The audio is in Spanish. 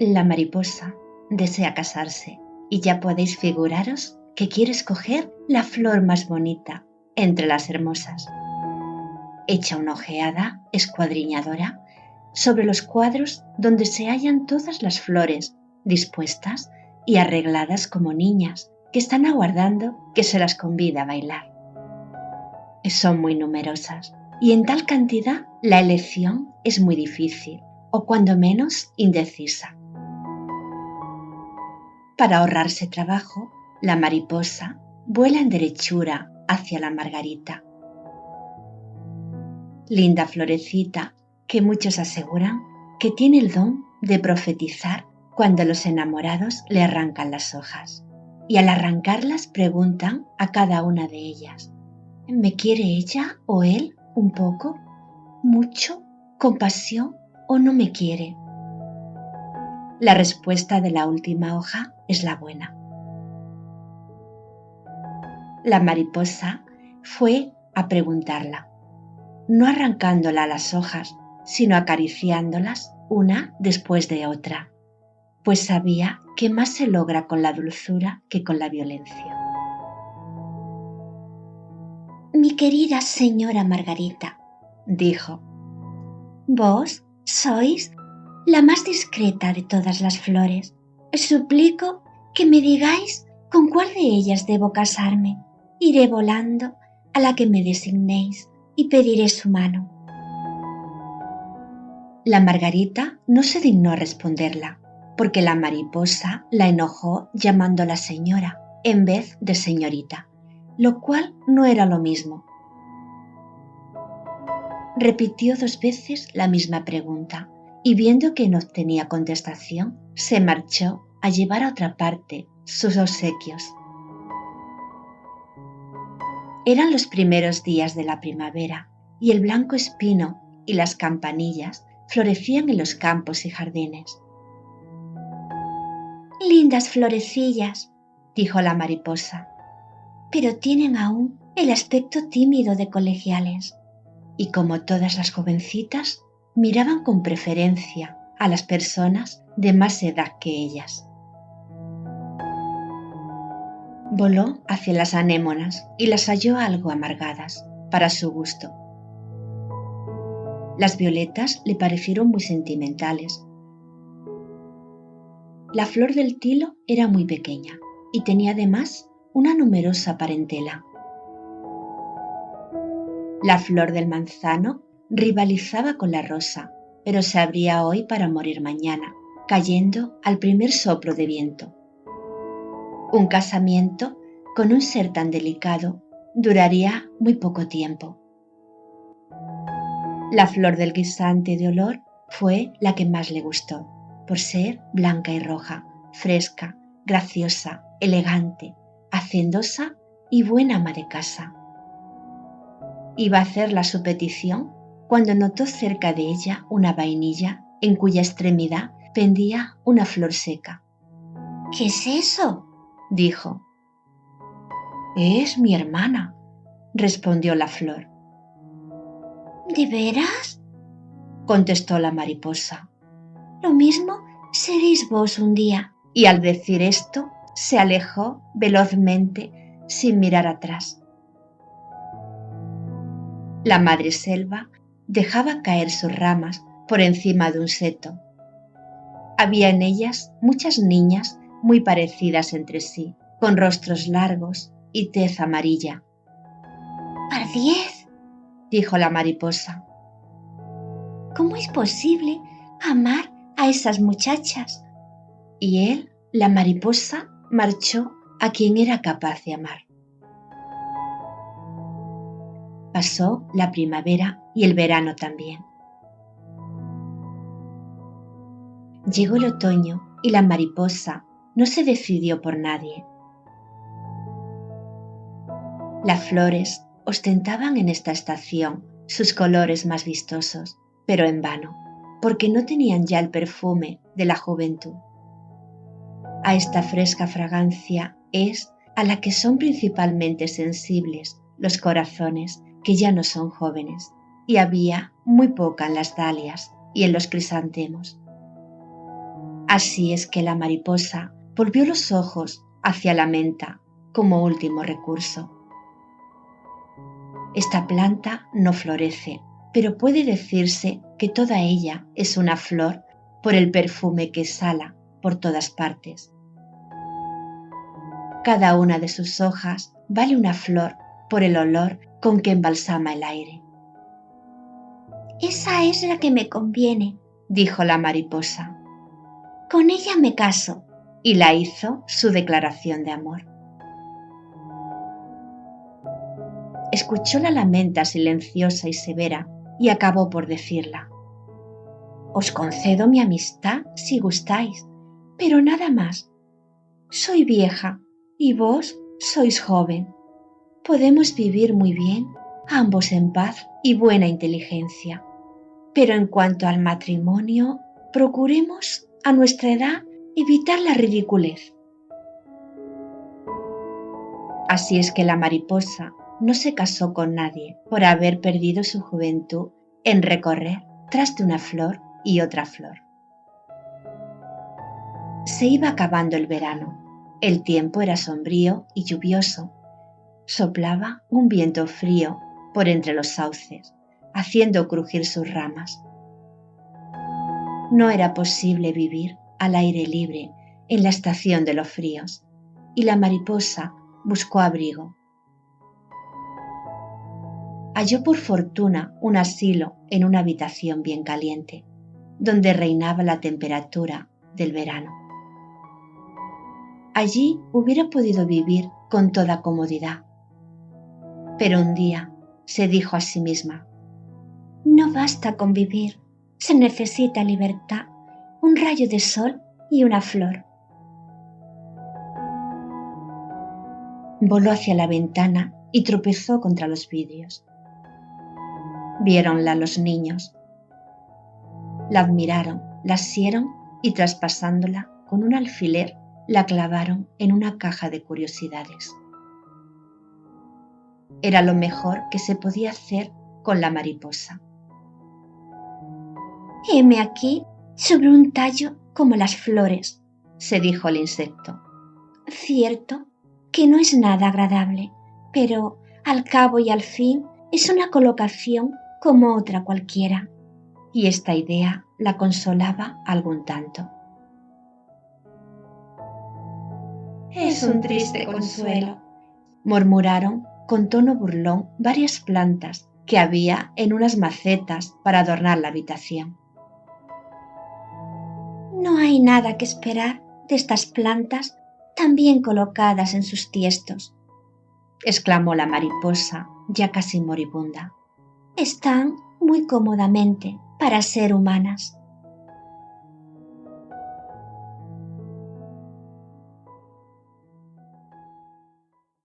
La mariposa desea casarse y ya podéis figuraros que quiere escoger la flor más bonita entre las hermosas. Echa una ojeada escuadriñadora sobre los cuadros donde se hallan todas las flores dispuestas y arregladas como niñas que están aguardando que se las convide a bailar. Son muy numerosas y en tal cantidad la elección es muy difícil o cuando menos indecisa. Para ahorrarse trabajo, la mariposa vuela en derechura hacia la margarita. Linda florecita que muchos aseguran que tiene el don de profetizar cuando los enamorados le arrancan las hojas. Y al arrancarlas preguntan a cada una de ellas: ¿me quiere ella o él un poco, mucho, con pasión o no me quiere? La respuesta de la última hoja es la buena. La mariposa fue a preguntarla, no arrancándola las hojas, sino acariciándolas una después de otra, pues sabía que más se logra con la dulzura que con la violencia. Mi querida señora Margarita, dijo, vos sois la más discreta de todas las flores. Suplico que me digáis con cuál de ellas debo casarme. Iré volando a la que me designéis y pediré su mano. La Margarita no se dignó responderla, porque la mariposa la enojó llamándola señora en vez de señorita, lo cual no era lo mismo. Repitió 2 veces la misma pregunta y viendo que no obtenía contestación, se marchó a llevar a otra parte sus obsequios. Eran los primeros días de la primavera y el blanco espino y las campanillas florecían en los campos y jardines. Lindas florecillas, dijo la mariposa, pero tienen aún el aspecto tímido de colegiales. Y como todas las jovencitas, miraban con preferencia a las personas de más edad que ellas. Voló hacia las anémonas y las halló algo amargadas, para su gusto. Las violetas le parecieron muy sentimentales. La flor del tilo era muy pequeña y tenía además una numerosa parentela. La flor del manzano rivalizaba con la rosa, pero se abría hoy para morir mañana, cayendo al primer soplo de viento. Un casamiento con un ser tan delicado duraría muy poco tiempo. La flor del guisante de olor fue la que más le gustó, por ser blanca y roja, fresca, graciosa, elegante, hacendosa y buena ama de casa. Iba a hacerla su petición cuando notó cerca de ella una vainilla en cuya extremidad pendía una flor seca. ¿Qué es eso?, dijo. Es mi hermana, respondió la flor. ¿De veras?, contestó la mariposa. Lo mismo seréis vos un día. Y al decir esto, se alejó velozmente sin mirar atrás. La madreselva dejaba caer sus ramas por encima de un seto. Había en ellas muchas niñas muy parecidas entre sí, con rostros largos y tez amarilla. ¡Pardiez!, dijo la mariposa. ¿Cómo es posible amar a esas muchachas? Y él, la mariposa, marchó a quien era capaz de amar. Pasó la primavera y el verano también. Llegó el otoño y la mariposa no se decidió por nadie. Las flores ostentaban en esta estación sus colores más vistosos, pero en vano, porque no tenían ya el perfume de la juventud. A esta fresca fragancia es a la que son principalmente sensibles los corazones que ya no son jóvenes, y había muy poca en las dalias y en los crisantemos. Así es que la mariposa volvió los ojos hacia la menta como último recurso. Esta planta no florece, pero puede decirse que toda ella es una flor por el perfume que exhala por todas partes. Cada una de sus hojas vale una flor por el olor con que embalsama el aire. Esa es la que me conviene, dijo la mariposa. Con ella me caso. Y la hizo su declaración de amor. Escuchó la lamenta silenciosa y severa y acabó por decirla. Os concedo mi amistad si gustáis, pero nada más. Soy vieja y vos sois joven. Podemos vivir muy bien, ambos en paz y buena inteligencia. Pero en cuanto al matrimonio, procuremos a nuestra edad evitar la ridiculez. Así es que la mariposa no se casó con nadie por haber perdido su juventud en recorrer tras de una flor y otra flor. Se iba acabando el verano. El tiempo era sombrío y lluvioso. Soplaba un viento frío por entre los sauces, haciendo crujir sus ramas. No era posible vivir al aire libre en la estación de los fríos, y la mariposa buscó abrigo. Halló por fortuna un asilo en una habitación bien caliente, donde reinaba la temperatura del verano. Allí hubiera podido vivir con toda comodidad. Pero un día se dijo a sí misma: no basta con vivir, se necesita libertad, un rayo de sol y una flor. Voló hacia la ventana y tropezó contra los vidrios. Viéronla los niños. La admiraron, la asieron y traspasándola con un alfiler la clavaron en una caja de curiosidades. Era lo mejor que se podía hacer con la mariposa. Heme aquí sobre un tallo como las flores, se dijo el insecto. Cierto que no es nada agradable, pero al cabo y al fin es una colocación como otra cualquiera. Y esta idea la consolaba algún tanto. Es un triste consuelo, murmuraron con tono burlón varias plantas que había en unas macetas para adornar la habitación. No hay nada que esperar de estas plantas tan bien colocadas en sus tiestos, exclamó la mariposa, ya casi moribunda. Están muy cómodamente para ser humanas.